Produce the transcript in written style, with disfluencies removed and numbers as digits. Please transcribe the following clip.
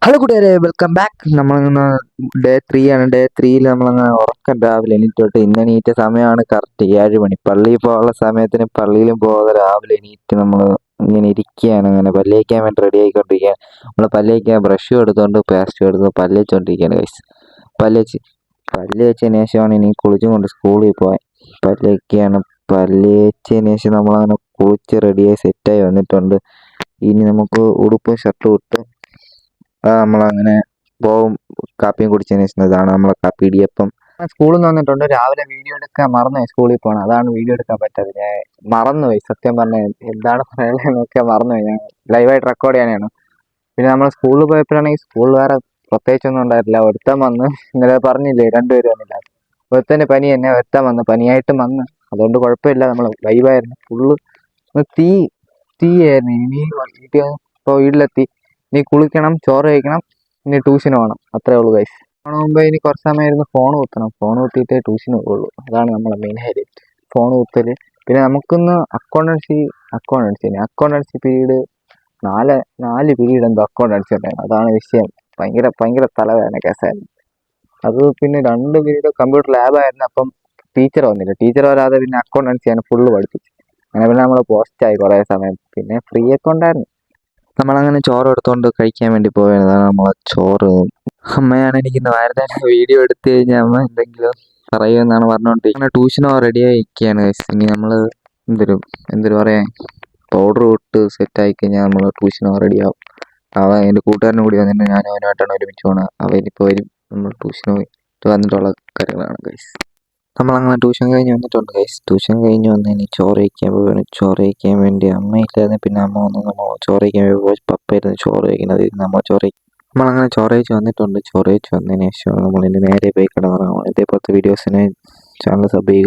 Hello കൂട്ടുകാരെ, welcome back. നമ്മളിങ്ങനെ day 3 ആണ്. ഡേ 3യിൽ നമ്മളങ്ങനെ ഉറക്കം രാവിലെ എണീറ്റോട്ട് ഇന്ന് എണീറ്റ സമയമാണ് കറക്റ്റ് 7 മണി. പള്ളിയിൽ പോകാനുള്ള സമയത്തിന് പള്ളിയിലും പോകാതെ രാവിലെ എണീറ്റ് നമ്മൾ ഇങ്ങനെ ഇരിക്കുകയാണ്. അങ്ങനെ പല്ല് തേക്കാൻ വേണ്ടി റെഡി ആയിക്കൊണ്ടിരിക്കുകയാണ്. നമ്മൾ പല്ല് തേക്കാൻ ബ്രഷും എടുത്തുകൊണ്ട് പേസ്റ്റും എടുത്ത് പല്ല് തേച്ചുകൊണ്ടിരിക്കുകയാണ് ഗൈസ്. പല്ല് തേച്ചതിന് ശേഷമാണ് ഇനി കുളിച്ചും കൊണ്ട് സ്കൂളിൽ പോകാൻ. പല്ല് തേക്കുകയാണ്. പല്ല് തേച്ചതിന് ശേഷം നമ്മളങ്ങനെ കുളിച്ച് റെഡിയായി സെറ്റായി വന്നിട്ടുണ്ട്. ഇനി നമുക്ക് ഉടുപ്പും ഷർട്ടും ഇട്ട് നമ്മളങ്ങനെ പോകും. കാപ്പിയും കുടിച്ചതിന് ശേഷം ഇതാണ് നമ്മളെ കാപ്പി ഇടിയപ്പം. സ്കൂളിൽ നിന്ന് വന്നിട്ടുണ്ട്. രാവിലെ വീഡിയോ എടുക്കാൻ മറന്നുപോയി, സ്കൂളിൽ പോകണം. അതാണ് വീഡിയോ എടുക്കാൻ പറ്റാതെ. ഞാൻ മറന്നുപോയി, സത്യം പറഞ്ഞാൽ എന്താണ് പറയാനുള്ളതെന്നൊക്കെ മറന്നുപോയി. ഞാൻ ലൈവായിട്ട് റെക്കോർഡ് ചെയ്യാനാണ്. പിന്നെ നമ്മൾ സ്കൂളിൽ പോയപ്പോഴാണെങ്കിൽ സ്കൂളിൽ വേറെ പ്രത്യേകിച്ചൊന്നും ഉണ്ടായിട്ടില്ല. ഒരുത്തൻ വന്ന് ഇന്നലെ പറഞ്ഞില്ലേ, രണ്ടുപേരും വന്നില്ല. ഒരുത്തൻ്റെ പനി തന്നെ, ഒരുത്തൻ വന്ന് പനിയായിട്ടും വന്ന്. അതുകൊണ്ട് കുഴപ്പമില്ല, നമ്മൾ ലൈവായിരുന്നു. ഫുള്ള് തീയായിരുന്നു. ഇനി ഇപ്പോൾ വീട്ടിലെത്തി. ഇനി കുളിക്കണം, ചോറ് കഴിക്കണം, ഇനി ട്യൂഷന് പോകണം. അത്രേ ഉള്ളൂ ഗൈസ്. പോകണ മുമ്പ് ഇനി കുറച്ച് സമയം ഇരുന്ന് ഫോൺ കുത്തണം. ഫോൺ കുത്തിയിട്ടേ ട്യൂഷന് പോകുള്ളൂ. അതാണ് നമ്മളെ മെയിൻ ഹൈലൈറ്റ്, ഫോൺ കുത്തൽ. പിന്നെ നമുക്കൊന്ന് അക്കൗണ്ടൻസി പീരീഡ് നാല് പീരീഡ് എന്തോ അക്കൗണ്ടൻസി ഉണ്ടായിരുന്നു. അതാണ് വിഷയം. ഭയങ്കര തലവേദന കേസായിരുന്നു അത്. പിന്നെ 2 പീരീഡ് കമ്പ്യൂട്ടർ ലാബായിരുന്നു. അപ്പം ടീച്ചർ വന്നില്ല. ടീച്ചർ വരാതെ പിന്നെ അക്കൗണ്ടൻസിയാണ് ഫുള്ള് പഠിപ്പിച്ചു. അങ്ങനെ പിന്നെ നമ്മൾ പോസ്റ്റായി കുറേ സമയം. പിന്നെ ഫ്രീ ഒക്കെ ഉണ്ടായിരുന്നു. നമ്മളങ്ങനെ ചോറ് എടുത്തുകൊണ്ട് കഴിക്കാൻ വേണ്ടി പോയതാണ്. നമ്മളെ ചോറ് അമ്മയാണ് എനിക്കിന്ന് നേരത്തെ വീഡിയോ എടുത്തു കഴിഞ്ഞാൽ അമ്മ എന്തെങ്കിലും പറയുമെന്നാണ് പറഞ്ഞുകൊണ്ടിരിക്കുന്നത്. ട്യൂഷനോ റെഡി ആയിരിക്കുകയാണ്. ഇനി നമ്മൾ എന്തൊരു പറയാൻ, പൗഡർ ഇട്ട് സെറ്റായി കഴിഞ്ഞാൽ നമ്മൾ ട്യൂഷനോ റെഡിയാവും. അവൻ എൻ്റെ കൂട്ടുകാരനും കൂടി വന്നിട്ട് ഞാനും അവനുമായിട്ടാണ് ഒരുമിച്ച് പോകുന്നത്. അവനിപ്പോൾ വരും. നമ്മൾ ട്യൂഷന് പോയിട്ട് വന്നിട്ടുള്ള കാര്യങ്ങളാണ് ഗൈസ്. നമ്മളങ്ങനെ ട്യൂഷൻ കഴിഞ്ഞ് വന്നിട്ടുണ്ട് ഗൈസ്. ട്യൂഷൻ കഴിഞ്ഞ് വന്ന് ഇനി ചോറ് കഴിക്കാൻ പോവുകയാണ്. ചോറ് കഴിക്കാൻ വേണ്ടി അമ്മയില്ലായിരുന്നു. പിന്നെ അമ്മ വന്ന് നമ്മൾ ചോറ് കഴിക്കാൻ പോയി. പപ്പ ഇരുന്ന് ചോറ് കഴിക്കുന്നത്. നമ്മളങ്ങനെ ചോറ് കഴിച്ച് വന്നിട്ടുണ്ട്. ചോറ് കഴിച്ച് വന്നതിന് ശേഷം നമ്മളിനി നേരെ പോയി കിടന്നുറങ്ങണം. ഇതേപോലത്തെ വീഡിയോസിന് ചാനൽ സബ് ചെയ്യുക.